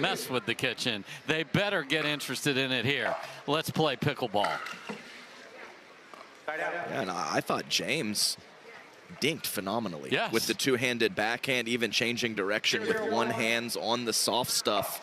mess with the kitchen. They better get interested in it here. Let's play pickleball. Yeah, and I thought James dinked phenomenally. Yes. With the two-handed backhand, even changing direction with one hand on the soft stuff.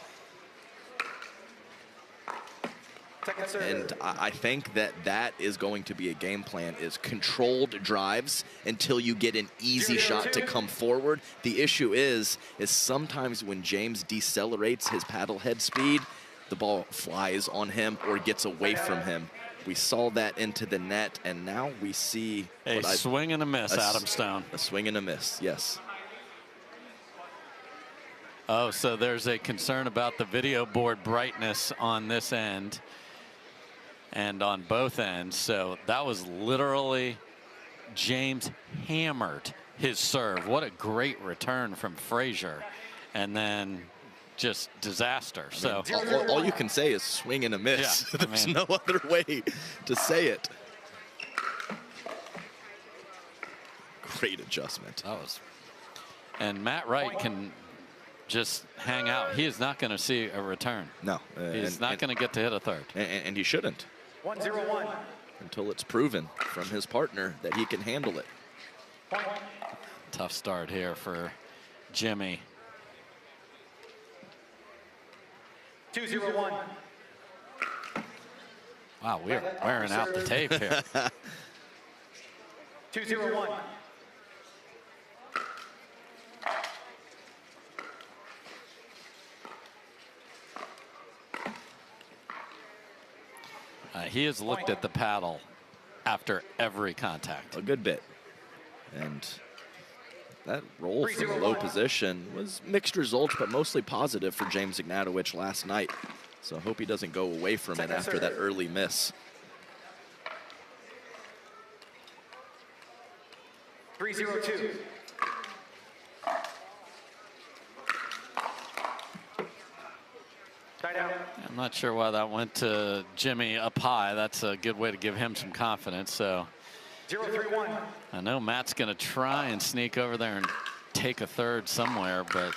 And I think that is going to be a game plan, is controlled drives until you get an easy shot to come forward. The issue is sometimes when James decelerates his paddle head speed, the ball flies on him or gets away from him. We saw that into the net, and now we see a swing and a miss, Adam Stone. A swing and a miss, yes. Oh, so there's a concern about the video board brightness on this end and on both ends. So that was literally James hammered his serve. What a great return from Frazier. And then just disaster. So all you can say is swing and a miss. Yeah, there's no other way to say it. Great adjustment. That was. And Matt Wright can just hang out. He is not going to see a return. No. He's not going to get to hit a third. And he shouldn't. 1-0-1. Until it's proven from his partner that he can handle it. Tough start here for Jimmy. 2-0-1. Wow, we're wearing out the tape here. 2-0-1. He has looked at the paddle after every contact. A good bit. And that roll from a low position was mixed results, but mostly positive for James Ignatowich last night. So I hope he doesn't go away from it after that early miss. 3-0-2. I'm not sure why that went to Jimmy up high. That's a good way to give him some confidence. So 0-3-1. I know Matt's going to try and sneak over there and take a third somewhere, but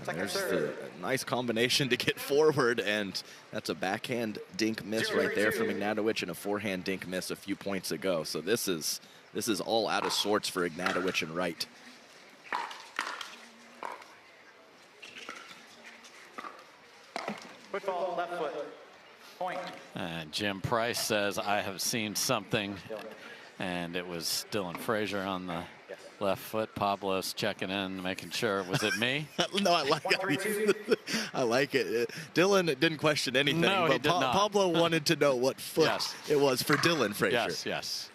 there's the nice combination to get forward, and that's a backhand dink miss right there from Ignatowich and a forehand dink miss a few points ago. So this is all out of sorts for Ignatowich and Wright. Football, left foot. Point. Jim Price says, I have seen something. And it was Dylan Frazier on the left foot. Pablo's checking in, making sure. Was it me? No, I like it. I like it. Dylan didn't question anything. No, but he did not. Pablo wanted to know what foot it was for Dylan Frazier. Yes, yes.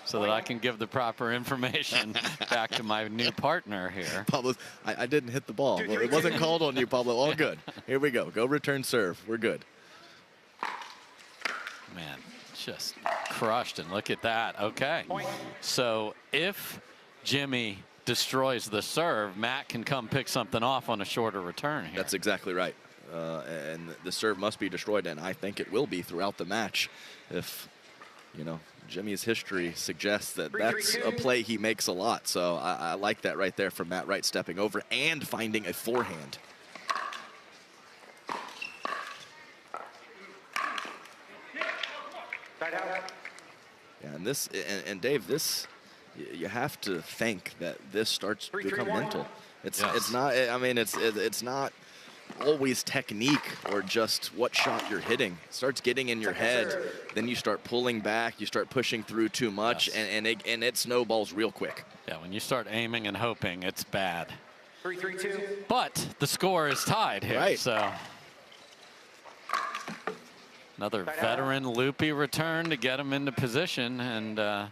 So that I can give the proper information back to my new partner here. Pablo, I didn't hit the ball. Well, it wasn't called on you, Pablo. All good. Here we go. Go return serve. We're good. Man, just crushed, and look at that. Okay. So if Jimmy destroys the serve, Matt can come pick something off on a shorter return here. That's exactly right. And the serve must be destroyed, and I think it will be throughout the match if, you know, Jimmy's history suggests that that's a play he makes a lot. So I like that right there from Matt Wright stepping over and finding a forehand. Yeah, and this, and Dave, this, you have to think that this starts to become mental. It's not, I mean, it's not always technique or just what shot you're hitting. It starts getting in your head, then you start pulling back, you start pushing through too much, and it snowballs real quick. Yeah, when you start aiming and hoping, it's bad. 3-3-2. But the score is tied here, right. So another veteran loopy return to get him into position, and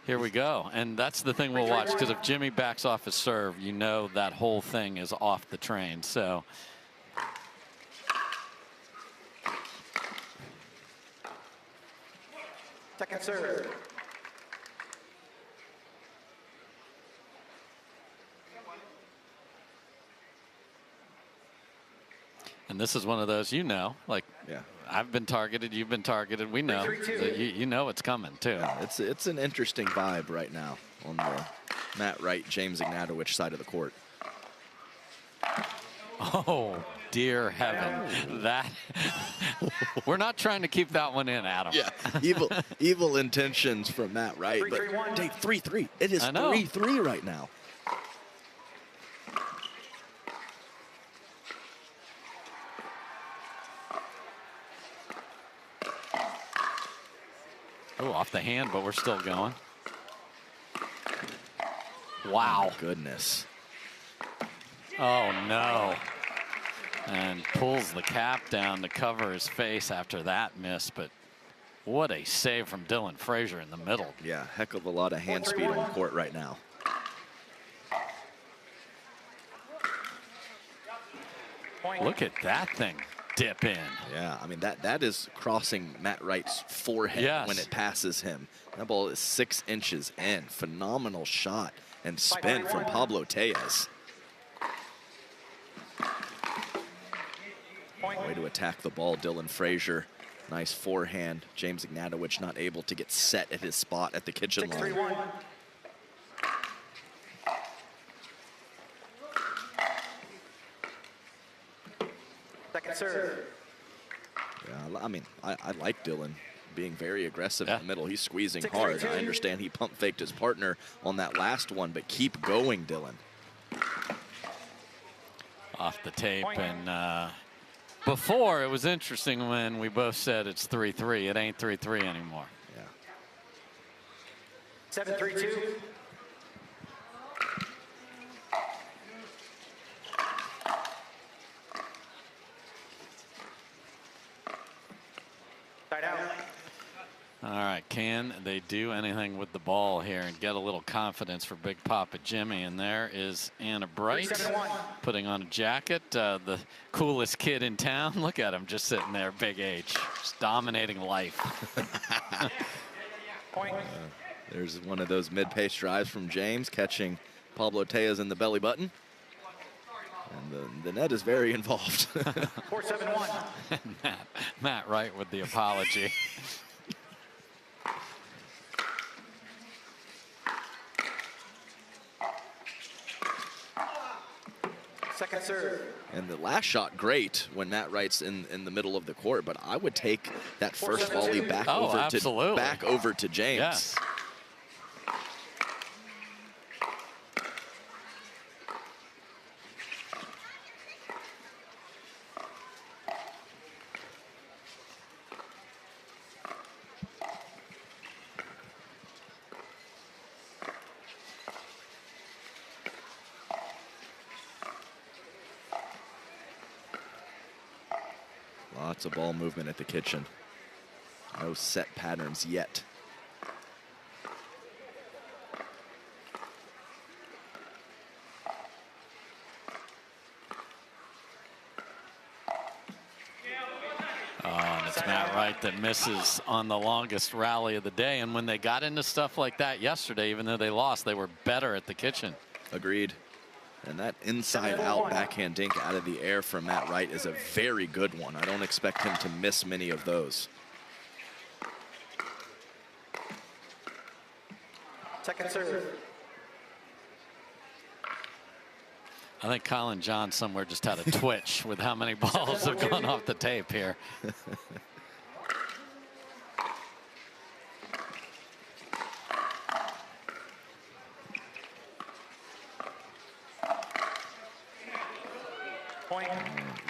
here we go. And that's the thing we'll watch, because if Jimmy backs off his serve, you know that whole thing is off the train. So second serve. and this is one of those, you know, like, I've been targeted, you've been targeted, we know. So you know it's coming too. Yeah, it's an interesting vibe right now on the Matt Wright, James Ignatowich side of the court. Oh, dear heaven. That we're not trying to keep that one in, Adam. Yeah, evil intentions from Matt Wright. But Dave, 3-3. It is 3-3 right now. Oh, off the hand, but we're still going. Wow. Oh, goodness. Oh, no. And pulls the cap down to cover his face after that miss, but what a save from Dylan Frazier in the middle. Yeah, heck of a lot of hand speed on court right now. Look at that thing dip in. Yeah, I mean, that is crossing Matt Wright's forehead when it passes him. That ball is 6 inches in. Phenomenal shot and spin from Pablo Tellez. Way to attack the ball, Dylan Frazier. Nice forehand. James Ignatowich not able to get set at his spot at the kitchen line. Second serve. Yeah, I mean, I like Dylan being very aggressive in the middle. He's squeezing hard. I understand he pump faked his partner on that last one, but keep going, Dylan. Off the tape. And before, it was interesting when we both said it's 3-3. It ain't 3-3 anymore. Yeah. 7-3-2. Side out. All right, can they do anything with the ball here and get a little confidence for Big Papa Jimmy? And there is Anna Bright putting on a jacket, the coolest kid in town. Look at him just sitting there, big H, just dominating life. There's one of those mid-pace drives from James, catching Pablo Tellez in the belly button. And the net is very involved. 4-7-1. Matt Wright with the apology. Second serve. And the last shot, great when Matt Wright's in the middle of the court, but I would take that first volley back over to James. Yes. Lots of ball movement at the kitchen. No set patterns yet. And it's Matt Wright that misses on the longest rally of the day. And when they got into stuff like that yesterday, even though they lost, they were better at the kitchen. Agreed. And that inside-out backhand dink out of the air from Matt Wright is a very good one. I don't expect him to miss many of those. Second serve. I think Colin John somewhere just had a twitch with how many balls have gone off the tape here.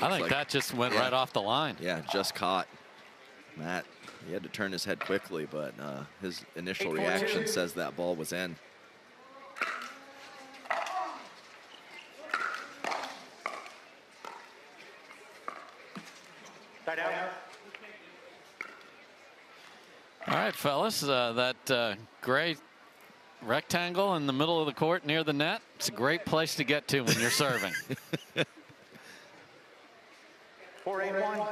I think that just went right off the line. Yeah, just caught. Matt, he had to turn his head quickly, but his initial reaction says that ball was in. All right, fellas, that gray rectangle in the middle of the court near the net, it's a great place to get to when you're serving. 4-8-1.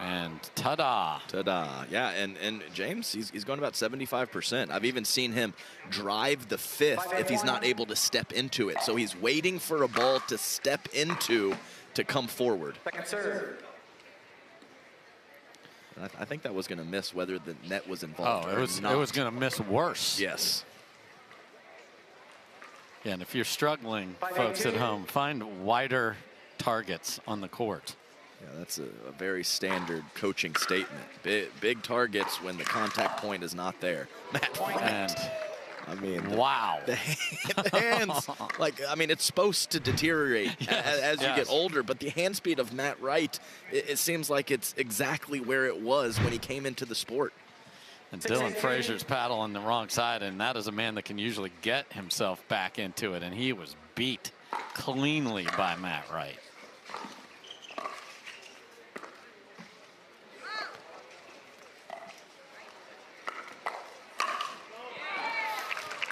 And ta-da. Ta-da. Yeah, and James, he's going about 75%. I've even seen him drive the fifth if he's not able to step into it. So he's waiting for a ball to step into to come forward. Second serve. I think that was going to miss whether the net was involved or not. It was going to miss worse. Yes. Yeah, and if you're struggling, folks at home, find wider targets on the court. Yeah, that's a very standard coaching statement. Big targets when the contact point is not there. Matt Wright. I mean, wow. The hands, like, I mean, it's supposed to deteriorate as you get older, but the hand speed of Matt Wright, it seems like it's exactly where it was when he came into the sport. And Dylan Frazier's paddle on the wrong side, and that is a man that can usually get himself back into it, and he was beat cleanly by Matt Wright.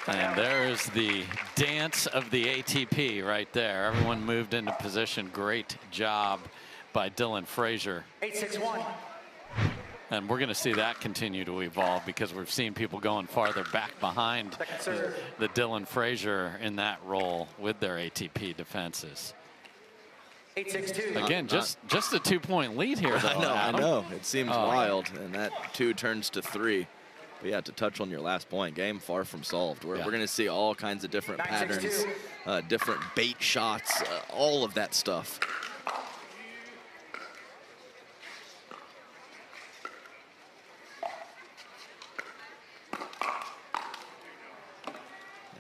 And there's the dance of the ATP right there. Everyone moved into position. Great job by Dylan Frazier. 8-6-1. And we're going to see that continue to evolve because we've seen people going farther back behind the Dylan Frazier in that role with their ATP defenses. 8-6-2. Again, just a 2-point lead here, though. I know. It seems wild, and that 2 turns to 3. But yeah, to touch on your last point, game far from solved. We're going to see all kinds of different patterns, different bait shots, all of that stuff.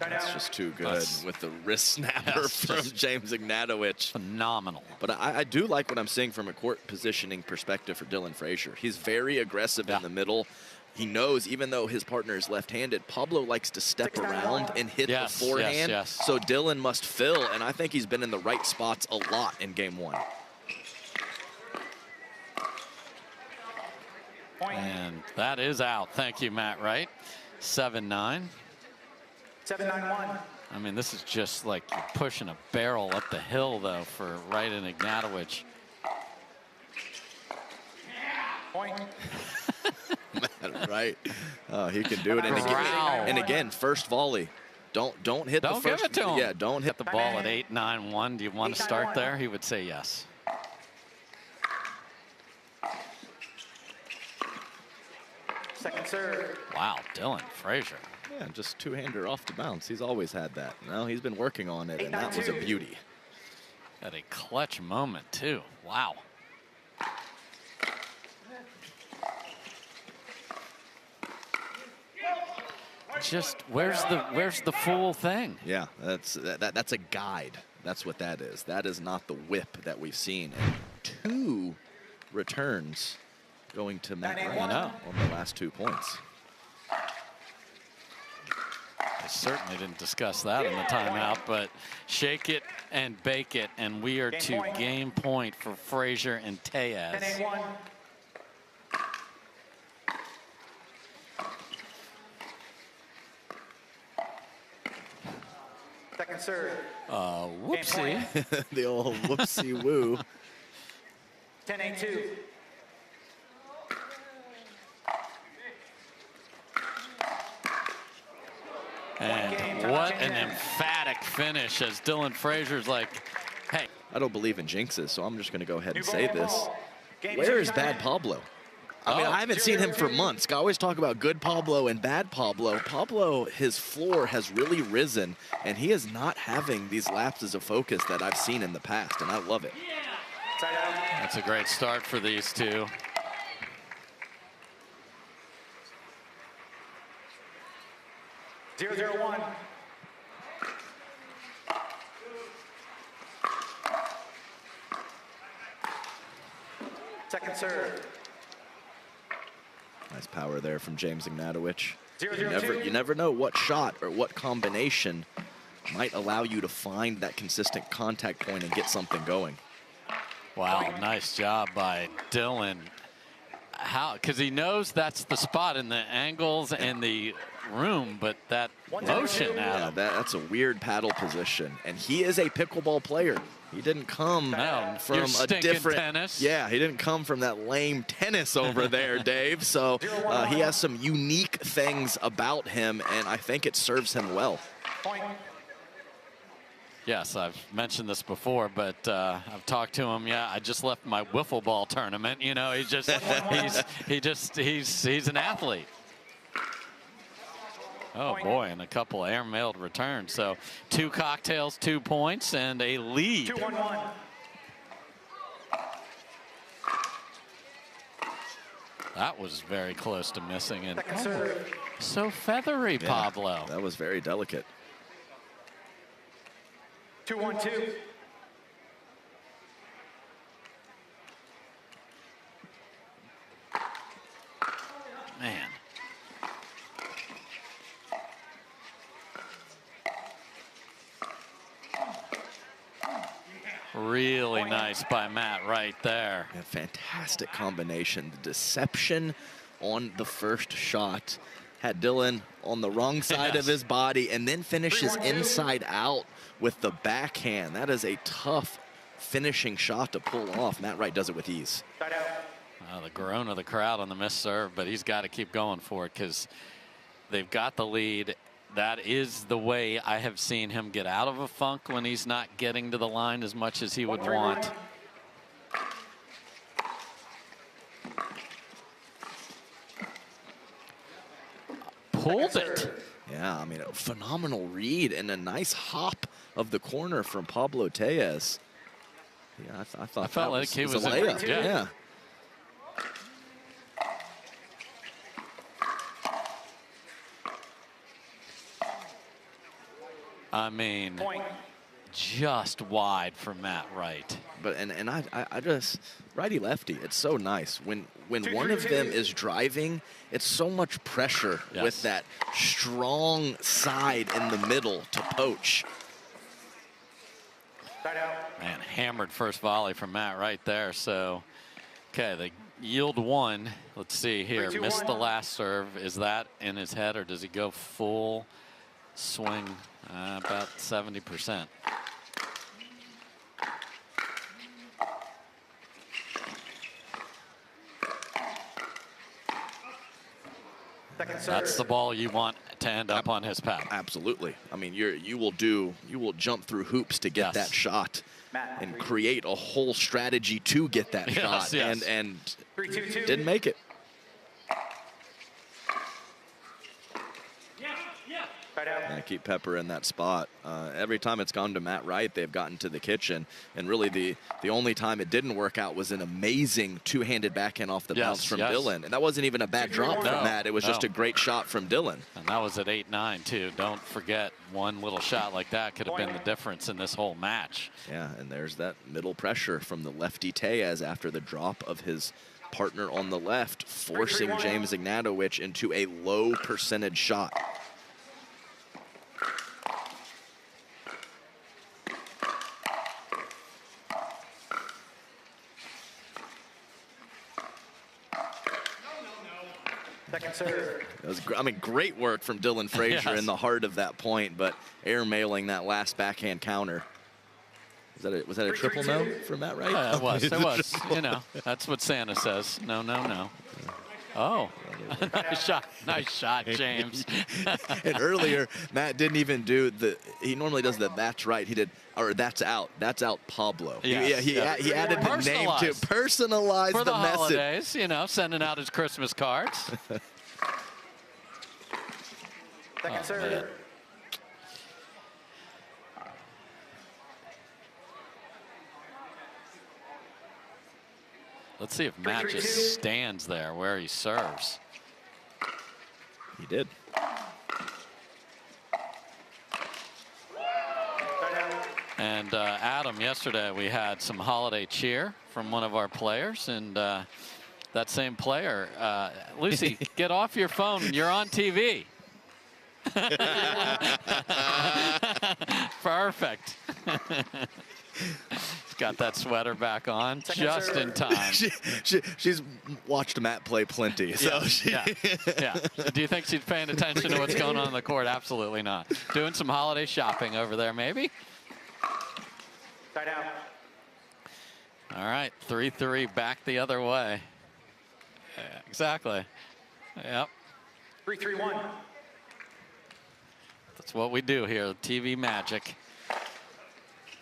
That's just too good with the wrist snapper from James Ignatowich. Phenomenal. But I do like what I'm seeing from a court positioning perspective for Dylan Frazier. He's very aggressive in the middle. He knows, even though his partner is left-handed, Pablo likes to step around and hit the forehand. So Dylan must fill, and I think he's been in the right spots a lot in game 1. And that is out. Thank you, Matt Wright. 7-9. 7-9-1. I mean, this is just like you're pushing a barrel up the hill, though, for Wright and Ignatowich. Point. Right. He can do it. And again, first volley. Don't hit the first. Don't give it to him. Yeah, don't hit the ball at 8-9-1. Do you want to start there? He would say yes. Second serve. Wow, Dylan Frazier. Yeah, just two-hander off the bounce. He's always had that. No, he's been working on it, and that was a beauty. At a clutch moment, too. Wow. Just where's the full thing? Yeah, that's a guide. That's what that is. That is not the whip that we've seen. And 2 returns going to Matt Wright on the last 2 points. I certainly didn't discuss that in the timeout, but shake it and bake it, and we are to game point for Frazier and Tellez. 10-8-1. Second serve. Whoopsie. The old whoopsie woo. 10-8-2. And what an emphatic finish as Dylan Frazier's like, hey. I don't believe in jinxes, so I'm just going to go ahead and say this. Where is bad Pablo? I mean, I haven't seen him for months. I always talk about good Pablo and bad Pablo. Pablo, his floor has really risen, and he is not having these lapses of focus that I've seen in the past, and I love it. That's a great start for these two. 0-0-1. Second serve. Nice power there from James Ignatowich. 0-0-2. You never know what shot or what combination might allow you to find that consistent contact point and get something going. Wow, nice job by Dylan. How? Because he knows that's the spot in the angles and the room, but that motion out of that's a weird paddle position, and he is a pickleball player. He didn't come from a different tennis. Yeah, he didn't come from that lame tennis over there, Dave. So he has some unique things about him, and I think it serves him well. Point. Yes, I've mentioned this before, but I've talked to him. Yeah, I just left my wiffle ball tournament. You know, he's an athlete. Oh boy, and a couple of airmailed returns. So 2 cocktails, 2 points, and a lead. 2-1-1. That was very close to missing. And Second serve. so feathery, Pablo. That was very delicate. 2-1-2. Man. Really nice by Matt right there. A fantastic combination. The deception on the first shot had Dylan on the wrong side of his body, and then finishes inside out with the backhand. That is a tough finishing shot to pull off. Matt Wright does it with ease. The groan of the crowd on the missed serve, but he's got to keep going for it because they've got the lead. That is the way I have seen him get out of a funk when he's not getting to the line as much as he would want. Pulled it. Yeah, I mean, a phenomenal read and a nice hop of the corner from Pablo Tellez. Yeah, I thought I felt like he was a layup. Yeah. I mean, just wide for Matt Wright. But and I just righty lefty. It's so nice when one of them is driving. It's so much pressure with that strong side in the middle to poach. Man, hammered first volley from Matt right there. So, okay, they yield 1. Let's see here. Missed the last serve. Is that in his head, or does he go full swing? About 70%. That's the ball you want to end up on his pad. Absolutely. I mean, you will jump through hoops to get that shot and create a whole strategy to get that shot. And didn't make it. Yeah, keep Pepper in that spot. Every time it's gone to Matt Wright, they've gotten to the kitchen. And really the only time it didn't work out was an amazing two-handed backhand off the bounce from Dylan. And that wasn't even a bad drop from Matt. It was just a great shot from Dylan. And that was at 8-9 too. Don't forget, one little shot like that could have been the difference in this whole match. Yeah, and there's that middle pressure from the lefty Tellez after the drop of his partner on the left, forcing James Ignatowich into a low percentage shot. Second serve. It was, I mean, great work from Dylan Frazier in the heart of that point, but airmailing that last backhand counter. Was that a triple no for Matt Wright? It was. It was. You know, that's what Santa says. No, no, no. Oh, nice shot. Nice shot, James. And earlier, Matt didn't even do he normally does the that's right. He did, or that's out. That's out, Pablo. Yes, he added the name to personalize for the message. Holidays, you know, sending out his Christmas cards. Second serve. Man. Let's see if Matt just stands there where he serves. He did. And Adam, yesterday we had some holiday cheer from one of our players, and that same player, Lucy, get off your phone. You're on TV. Perfect. Got that sweater back on just in time. She's watched Matt play plenty. So yeah. Do you think she's paying attention to what's going on the court? Absolutely not. Doing some holiday shopping over there, maybe? Side out. All right, 3-3 back the other way. Yeah, exactly. Yep. 3-3-1. That's what we do here, TV magic.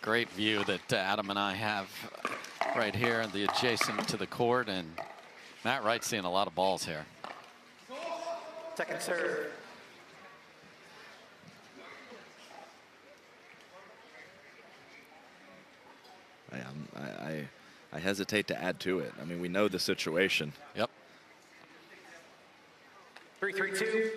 Great view that Adam and I have right here, the adjacent to the court, and Matt Wright's seeing a lot of balls here. Second serve. I hesitate to add to it. I mean, we know the situation. Yep. 3-3-2.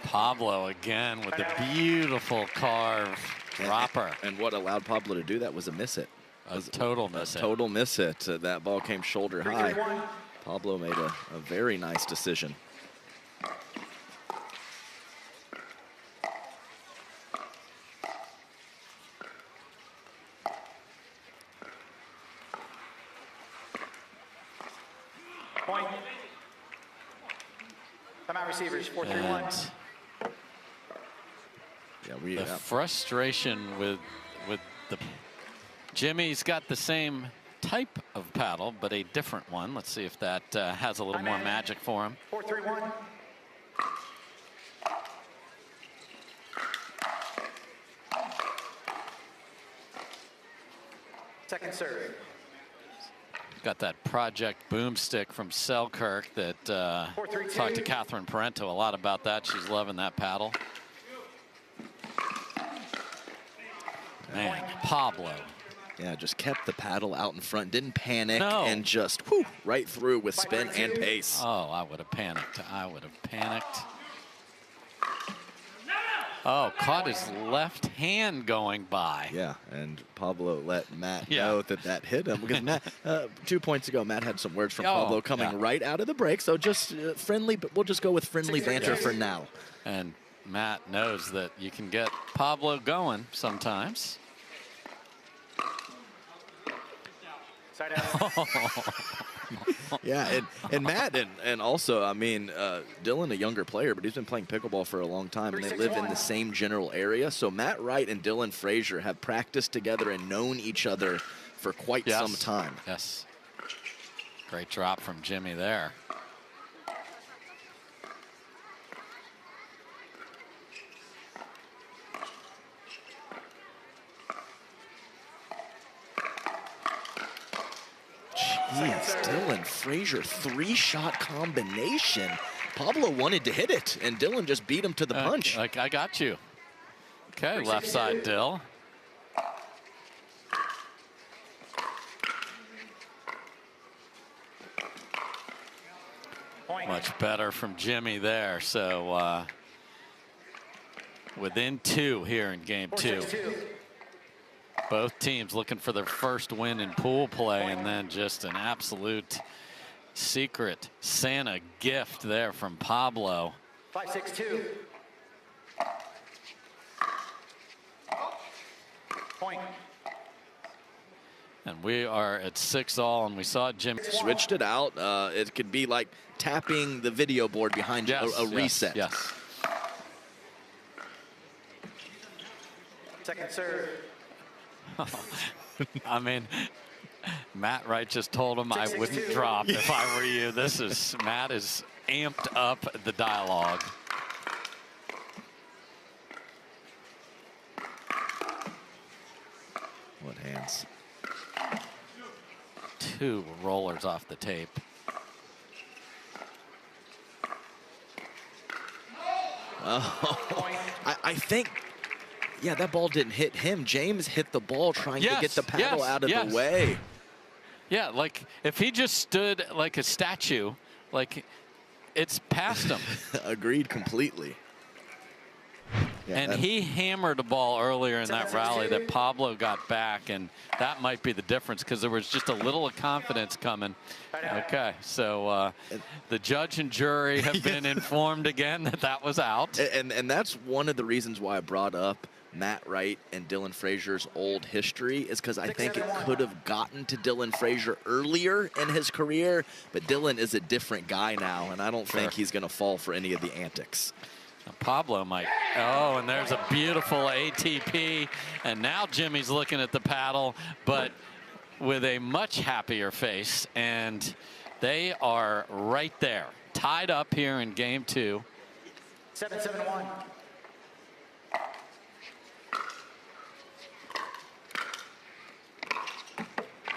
Pablo again with the beautiful carve dropper. And what allowed Pablo to do that was a miss it. A total miss it. Total miss it. That ball came shoulder high. 3-3-1. Pablo made a very nice decision. Point. Timeout receivers, 4-3-1. Yeah, The frustration with the Jimmy's got the same type of paddle, but a different one. Let's see if that has a little more magic for him. 4-3-1. Second serve. Got that Project Boomstick from Selkirk that 4-3-2. talked to Catherine Parento a lot about that. She's loving that paddle. Man, Pablo. Yeah, just kept the paddle out in front, didn't panic, No. and just right through with spin and pace. Oh, I would have panicked. I would have panicked. Oh, caught his left hand going by. Yeah, and Pablo let Matt Yeah. know that hit him because Matt, 2 points ago, Matt had some words from Oh, Pablo coming yeah. right out of the break. So just friendly, but we'll just go with friendly 6-6. banter for now. And Matt knows that you can get Pablo going sometimes. Side out. Yeah, and Matt, and also, I mean, Dylan, a younger player, but he's been playing pickleball for a long time, and they live in the same general area. So Matt Wright and Dylan Frazier have practiced together and known each other for quite some time. Yes. Great drop from Jimmy there. Jeez, Dylan Frazier, 3-shot combination. Pablo wanted to hit it, and Dylan just beat him to the punch. Like, I got you. Okay, left side, Dill. Point. Much better from Jimmy there. So within 2 here in game 2. 4-6-2. Both teams looking for their first win in pool play, and then just an absolute secret Santa gift there from Pablo. 5-6-2. Point. And we are at 6-all, and we saw Jimmy Switched it out. It could be like tapping the video board behind you, a reset. Yes. Second serve. I mean, Matt Wright just told him I wouldn't 6-6-2. drop if I were you. Matt is amped up the dialogue. What hands? 2 rollers off the tape. Oh, I think, yeah, that ball didn't hit him. James hit the ball trying to get the paddle out of the way. Yeah, like if he just stood like a statue, like it's past him. Agreed completely. Yeah, and he hammered a ball earlier in that rally that Pablo got back, and that might be the difference because there was just a little of confidence coming. Okay, so the judge and jury have been informed again that was out. And that's one of the reasons why I brought up Matt Wright and Dylan Frazier's old history is because I think it could have gotten to Dylan Frazier earlier in his career, but Dylan is a different guy now, and I don't think he's going to fall for any of the antics. Pablo might. Oh, and there's a beautiful ATP, and now Jimmy's looking at the paddle, but with a much happier face, and they are right there, tied up here in game 2. 7-7-1.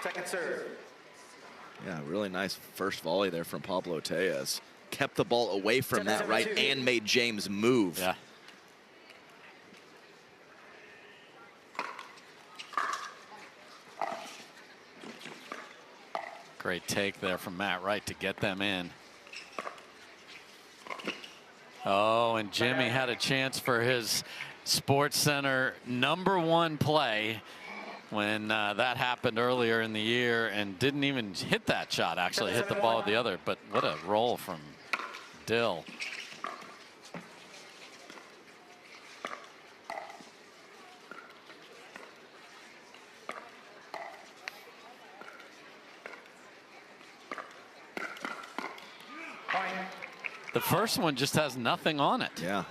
Second serve. Yeah, really nice first volley there from Pablo Tellez. Kept the ball away from Matt Wright and made James move. Yeah. Great take there from Matt Wright to get them in. Oh, and Jimmy had a chance for his Sports Center #1 play when that happened earlier in the year, and didn't even hit that shot, actually hit the ball with the other. But what a roll from Dill. The first one just has nothing on it. Yeah,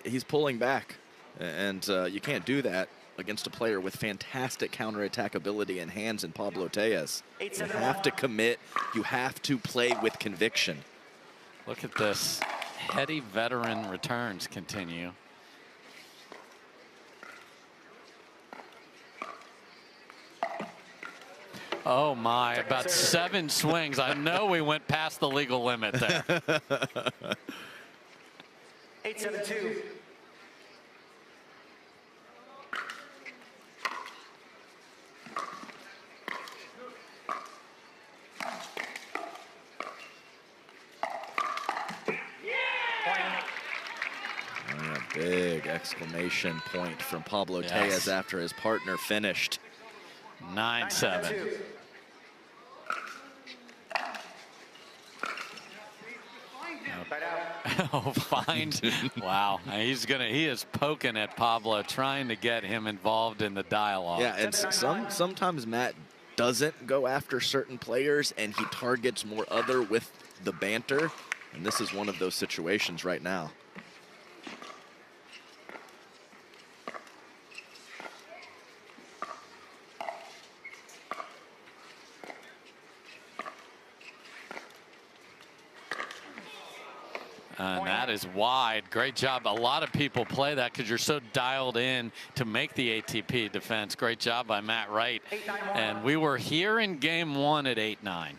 he's pulling back, and you can't do that against a player with fantastic counterattack ability and hands in Pablo Tellez. You have to commit. You have to play with conviction. Look at this. Heady veteran returns continue. Oh my, about 7 swings. I know we went past the legal limit there. 8-7-2. Big exclamation point from Pablo Tellez after his partner finished. 9-7. Oh, find. Wow. He is poking at Pablo, trying to get him involved in the dialogue. Yeah, and sometimes Matt doesn't go after certain players, and he targets more other with the banter. And this is one of those situations right now. And that is wide. Great job. A lot of people play that because you're so dialed in to make the ATP defense. Great job by Matt Wright. And we were here in game 1 at 8-9.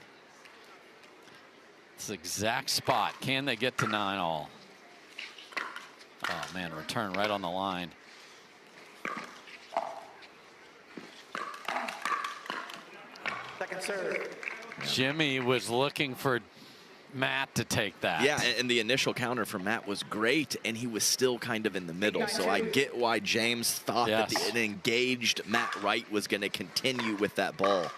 It's the exact spot. Can they get to 9-all? Oh, man, return right on the line. Second serve. Jimmy was looking for Matt to take that. Yeah, and the initial counter from Matt was great, and he was still kind of in the middle. So I get why James thought that an engaged Matt Wright was going to continue with that ball.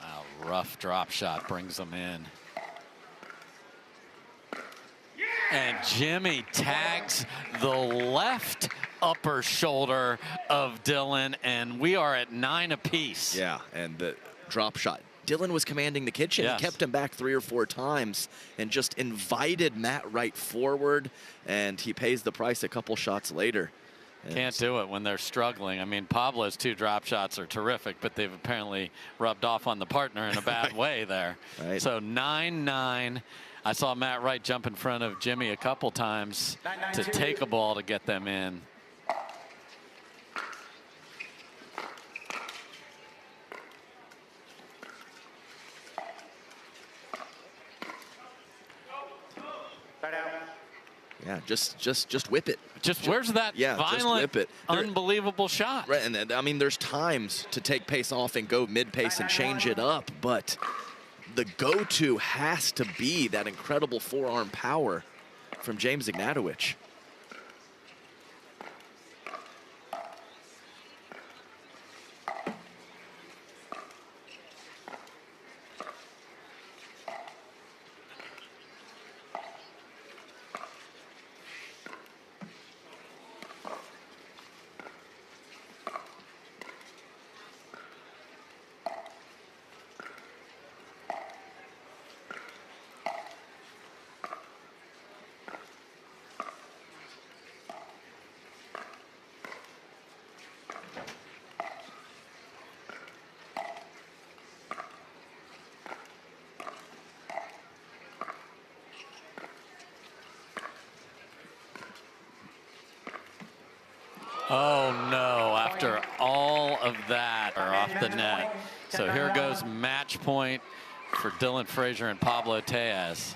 Wow, rough drop shot brings them in. And Jimmy tags the left upper shoulder of Dylan, and we are at 9 apiece. Yeah, and the drop shot. Dylan was commanding the kitchen. Yes. He kept him back 3 or 4 times and just invited Matt Wright forward, and he pays the price a couple shots later. And can't do it when they're struggling. I mean, Pablo's 2 drop shots are terrific, but they've apparently rubbed off on the partner in a bad way there. Right. So 9-9. I saw Matt Wright jump in front of Jimmy a couple times to take a ball to get them in. Yeah, just whip it. Just where's that violent, just whip it. Unbelievable shot? Right, and I mean, there's times to take pace off and go mid-pace and change it up, but the go-to has to be that incredible forearm power from James Ignatowich. Oh no, after all of that are off the net. So here goes match point for Dylan Frazier and Pablo Tellez.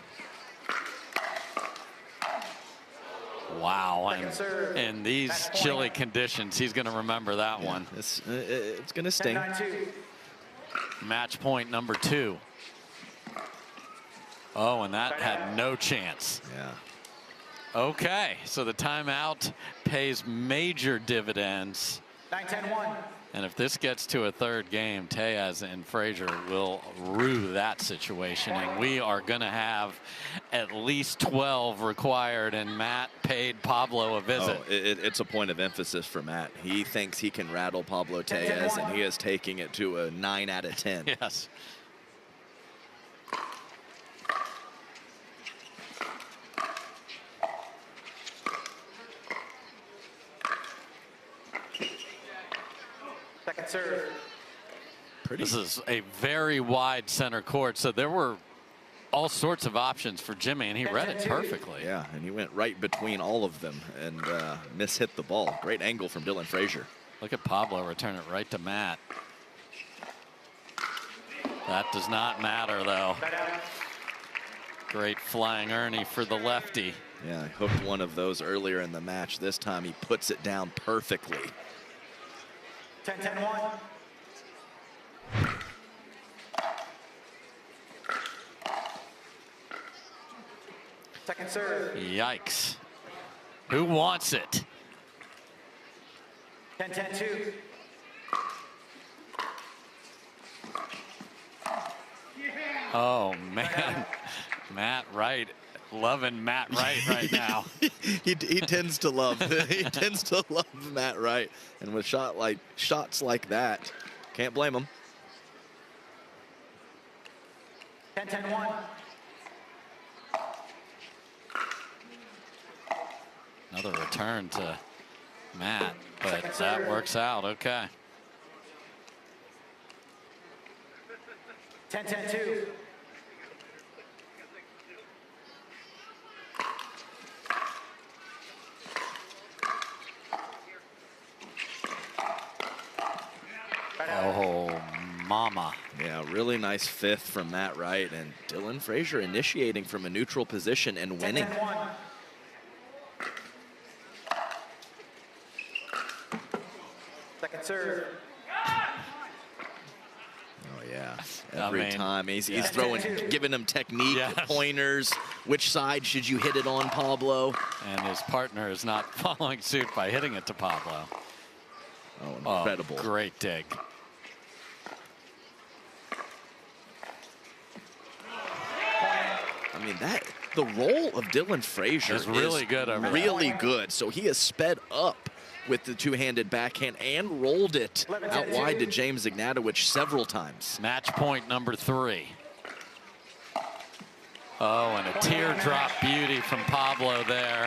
Wow, and in these chilly conditions, he's going to remember that one. It's going to sting. Match point number 2. Oh, and that had no chance. Yeah. Okay, so the timeout pays major dividends. 9-10-1. And if this gets to a third game, Tellez and Frazier will rue that situation. And we are going to have at least 12 required, and Matt paid Pablo a visit. Oh, it's a point of emphasis for Matt. He thinks he can rattle Pablo Tellez, and he is taking it to a 9 out of 10. Yes. Second serve. This is a very wide center court, so there were all sorts of options for Jimmy, and he read it perfectly. Yeah, and he went right between all of them and mishit the ball. Great angle from Dylan Frazier. Look at Pablo return it right to Matt. That does not matter, though. Great flying Ernie for the lefty. Yeah, I hooked one of those earlier in the match. This time he puts it down perfectly. 10-10-1. Second serve. Yikes. Who wants it? 10-10-2. Oh, man. Matt Wright. Loving Matt Wright right now. he tends to love Matt Wright, and with shots like that, can't blame him. 10-10-1. Another return to Matt, but that works out okay. 10-10-2. Oh, mama. Yeah, really nice fifth from Matt Wright, and Dylan Frazier initiating from a neutral position and winning. 10-10-1. Second serve. Oh yeah, every time he's yeah. throwing, giving him technique, pointers. Which side should you hit it on, Pablo? And his partner is not following suit by hitting it to Pablo. Oh, incredible. Oh, great dig. I mean, the roll of Dylan Frazier is really good over really good. So he has sped up with the two-handed backhand and rolled it out wide to James Ignatowich several times. Match point number 3. Oh, and a teardrop beauty from Pablo there.